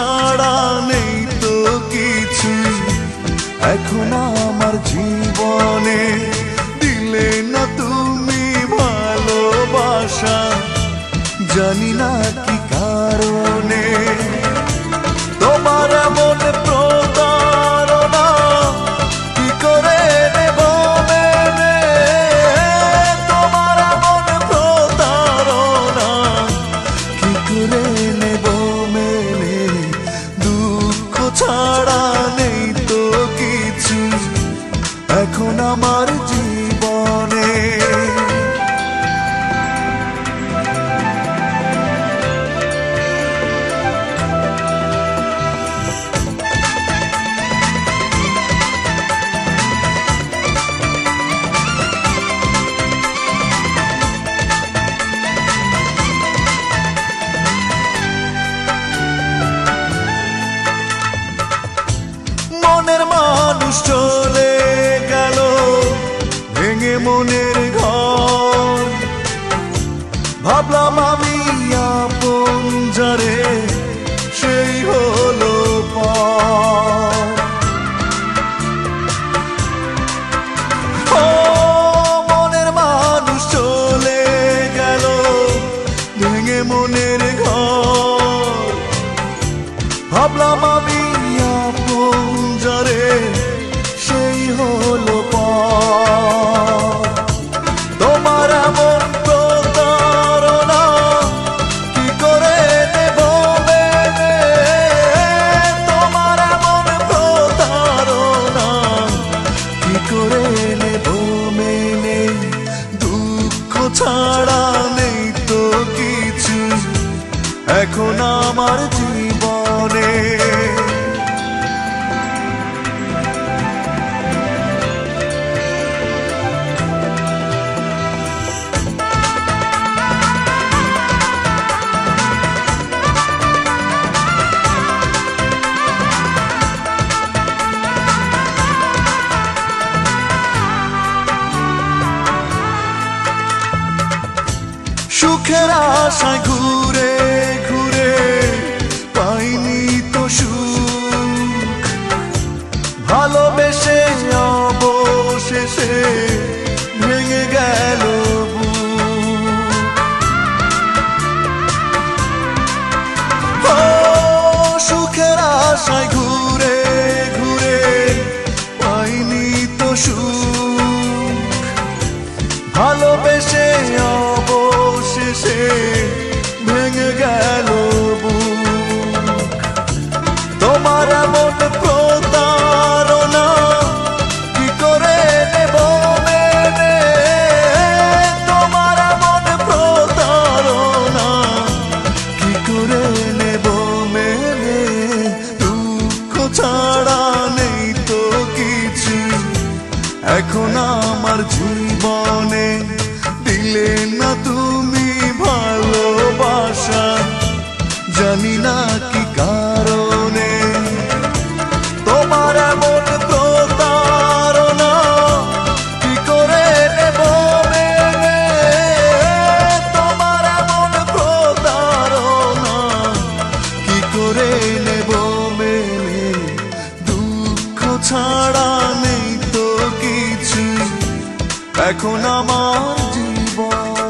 ছাড়া নেই তো কিছু এখন আমার জীবনে। দিলে না তুমি ভালোবাসা, জানি না কি কারণে। তোমার এমন প্রতারণা কি করে নেব মেনে, তোমার এমন প্রতারণা কি করে নেব মেনে। দুঃখ ছাড়া নেই তো কিছু এখন আমার জীবনে। মনের মানুষ চলে গেল ভেঙে মনের ঘর, ভাবলাম আমি আপন যারে সেই হলো পর। ও মনের মানুষ চলে গেল ভেঙে মনের ঘর, ভাবলাম আমি আপন যারে সেই হলো পর। তোমার এমন প্রতারণা কি করে নেব মেনে, তোমার এমন প্রতারণা কি করে নেব মেনে। দুঃখ ছাড়া নেই তো কিছু এখন আমার জীবনে। সুখের আশায় ঘুরে ঘুরে পাইনি তো সুখ, ভালোবেসে অবশেষে ভেঙে গেল বুক। ও সুখের আশায় ঘুরে ঘুরে পাইনি তো সুখ, ভালোবেসে অবশেষে ভেঙে গেল বুক। তোমার এমন প্রতারণা কি করে নেব মেনে, তোমার এমন প্রতারণা কি করে নেব মেনে। দুঃখ ছাড়া নেই তো কিছু এখন আমার জীবনে। দিলে না তুমি ভালোবাসা, জানি না কি কারণে। তোমার এমন প্রতারণা কি করে নেব মেনে, তোমার এমন প্রতারণা কি করে নেব মেনে। দুঃখ ছাড়া নেই তো কিছু এখন আমার জীবন।